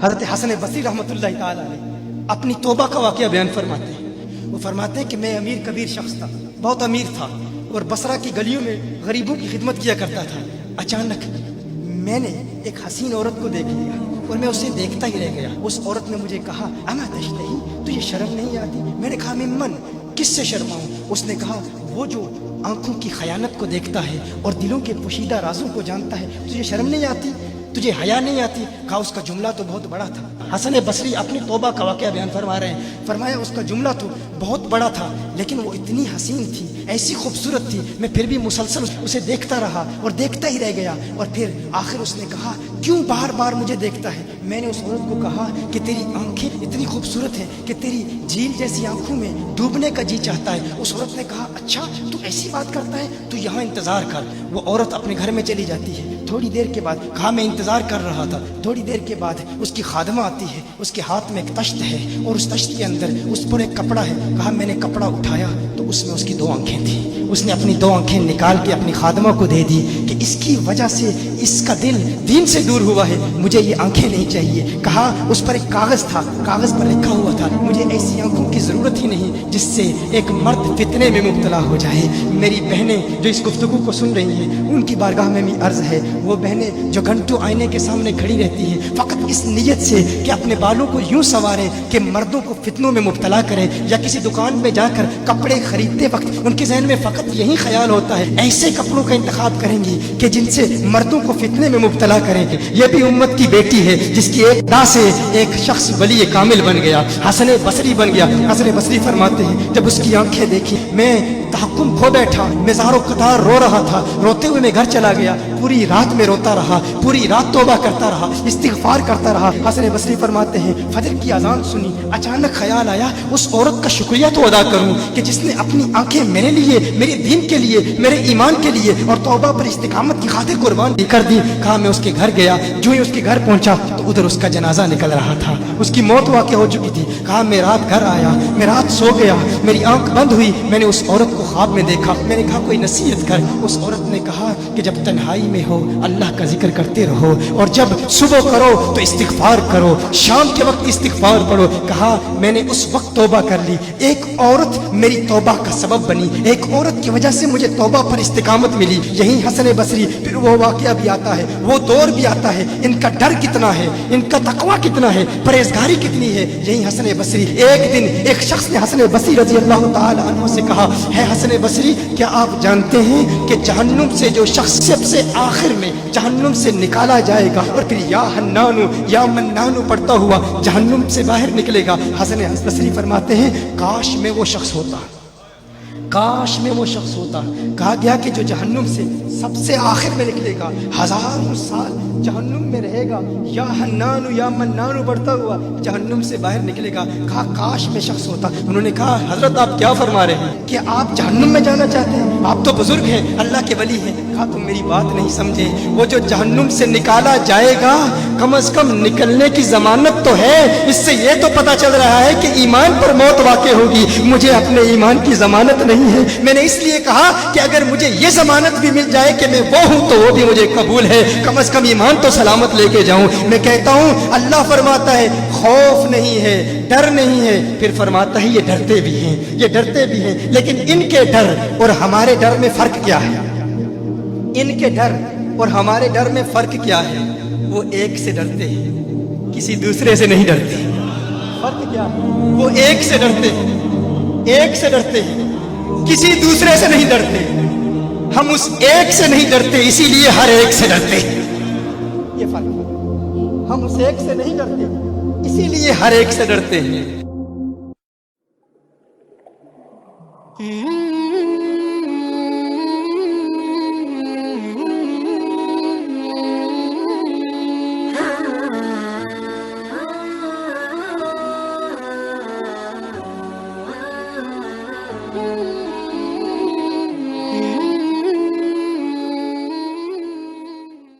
حضرت حسن بصری रहमतुल्लाह ताला अलैह अपनी तौबा का वाक़या बयान फरमाते हैं। वो फरमाते हैं कि मैं अमीर कबीर शख्स था, बहुत अमीर था और बसरा की गलियों में गरीबों की खिदमत किया करता था। अचानक मैंने एक हसीन औरत को देख लिया और मैं उसे देखता ही रह गया। उस औरत ने मुझे कहा, अमा तशतही, तुझे शर्म नहीं आती? मैंने कहा, मिम्मन, किससे शर्माऊं? उसने कहा, वो जो आंखों की खयानत को देखता है और दिलों के पोशीदा राजों को जानता है, तुझे शर्म नहीं आती? तुझे हया नहीं आती? कहा, उसका जुमला तो बहुत बड़ा था। हसन बसरी अपनी तौबा का वाक़या बयान फरमा रहे हैं। फरमाया, उसका जुमला तो बहुत बड़ा था लेकिन वो इतनी हसीन थी, ऐसी खूबसूरत थी, मैं फिर भी मुसलसल उसे देखता रहा और देखता ही रह गया। और फिर आखिर उसने कहा, क्यों बार बार मुझे देखता है? मैंने उस औरत को कहा कि तेरी आंखें इतनी खूबसूरत हैं कि तेरी झील जैसी आंखों में डूबने का जी चाहता है। उस औरत ने कहा, अच्छा तू ऐसी बात करता है, तू यहाँ इंतज़ार कर। वो औरत अपने घर में चली जाती है। थोड़ी देर के बाद, कहा, मैं इंतज़ार कर रहा था। थोड़ी देर के बाद उसकी खादमा आती है, उसके हाथ में एक तश्त है और उस तश्त के अंदर उस पर एक कपड़ा है। कहा, मैंने कपड़ा उठाया तो उसमें उसकी 2 आंखें थी। उसने अपनी 2 आंखें निकाल के अपनी खादमा को दे दी कि इसकी वजह से इसका दिल दीन से दूर हुआ है, मुझे ये आंखें नहीं चाहिए। कहा, उस पर एक कागज़ था, कागज़ पर लिखा हुआ था, मुझे ऐसी आंखों की ज़रूरत ही नहीं जिससे एक मर्द फितने में मुब्तला हो जाए। मेरी बहनें जो इस गुफ्तगू को सुन रही हैं, उनकी बारगाह में भी अर्ज़ है, वो बहनें जो घंटों आईने के सामने खड़ी रहती हैं फ़कत इस नीयत से कि अपने बालों को यूँ संवारें कि मर्दों को फितनों में मुब्तला करें, या किसी दुकान में जाकर कपड़े खरीदते वक्त उनके जहन में फ़कत यही ख्याल होता है, ऐसे कपड़ों का इंतखाब करेंगी कि जिनसे मर्दों को फितने में मुब्तला करेंगे। ये भी उम्मत की बेटी है जिसकी एक अदा से एक शख्स वली कामिल बन गया, हसन बसरी बन गया। हसन बसरी फरमाते हैं, जब उसकी आंखें देखी मैं तहक्कुम खो बैठा, मैं ज़ारो कतार रो रहा था। रोते हुए मैं घर चला गया, पूरी रात में रोता रहा, पूरी रात तौबा करता रहा, इस्तिग़फ़ार करता रहा। हसन बसरी फरमाते हैं, फजर की अजान सुनी, अचानक ख्याल आया उस औरत का शुक्रिया तो अदा करूं कि जिसने अपनी आंखें मेरे लिए, मेरे दीन के लिए, मेरे ईमान के लिए और तौबा पर इस्तिकामत की खातिर कुर्बान कर दी। कहा, मैं उसके घर गया, जो ही उसके घर पहुंचा तो उधर उसका जनाजा निकल रहा था, उसकी मौत वाक़ हो चुकी थी। कहा, मैं रात घर आया, मैं रात सो गया, मेरी आंख बंद हुई, मैंने उस औरत को ख्वाब में देखा। मैंने कहा, कोई नसीहत कर। उस औरत ने कहा कि जब तन्हाई में हो अल्लाह का जिक्र करते रहो, और जब सुबह करो तो इस्तिग़फ़ार करो, शाम के वक्त इस्तिग़फ़ार पढ़ो। कहा, मैंने उस वक्त तौबा कर ली, एक औरत मेरी तौबा का सबब बनी, एक औरत की वजह से मुझे तौबा पर इस्तिकामत मिली। यही हसन बसरी, फिर वो वाक़या भी आता है, वो दौर भी आता है, इनका डर कितना है, इनका तक़वा कितना है, परहेज़गारी कितनी है। यही हसन बसरी, एक दिन एक शख्स ने हसन बसरी रज़ी अल्लाह ताला अन्हु से कहा, है हसन बसरी, क्या आप जानते हैं कि जहन्नुम से जो शख्स सबसे आखिर में जहन्नुम से निकाला जाएगा और फिर या हन्नानु या मन्नानु पढ़ता हुआ जहन्नुम से बाहर निकलेगा? हसन बसरी फरमाते हैं, काश में वो शख्स होता, काश में वो शख्स होता। कहा गया कि जो जहन्नुम से सबसे आखिर में निकलेगा, हजारों साल जहन्नुम में रहेगा, या हन्नानु या मन्नानु बढ़ता हुआ जहन्नुम से बाहर निकलेगा। कहा, काश में शख्स होता। उन्होंने कहा, हजरत आप क्या फरमा रहे हैं कि आप जहन्नुम में जाना चाहते हैं? आप तो बुजुर्ग हैं, अल्लाह के वली हैं। कहा, तुम मेरी बात नहीं समझे, वो जो जहन्नुम से निकाला जाएगा कम से कम निकलने की जमानत तो है, इससे ये तो पता चल रहा है कि ईमान पर मौत वाक़ होगी। मुझे अपने ईमान की जमानत नहीं है। मैंने इसलिए कहा कि अगर मुझे ये जमानत भी मिल जाए कि मैं वो हूं तो वो भी मुझे कबूल है, कम से कम ईमान तो सलामत लेके जाऊं। मैं कहता हूं, अल्लाह फरमाता है खौफ नहीं है, डर नहीं है, फिर फरमाता है ये डरते भी हैं, ये डरते भी हैं। लेकिन इनके डर और हमारे डर में फर्क क्या है? इनके डर और हमारे डर में फर्क क्या है? वो एक से डरते हैं, किसी दूसरे से नहीं डरते। फर्क क्या है? वो एक से डरते हैं, एक से डरते हैं, किसी दूसरे से नहीं डरते। हम उस एक से नहीं डरते, इसीलिए हर एक से डरते। ये फर्क है, हम उस एक से नहीं डरते, इसीलिए हर एक से डरते हैं।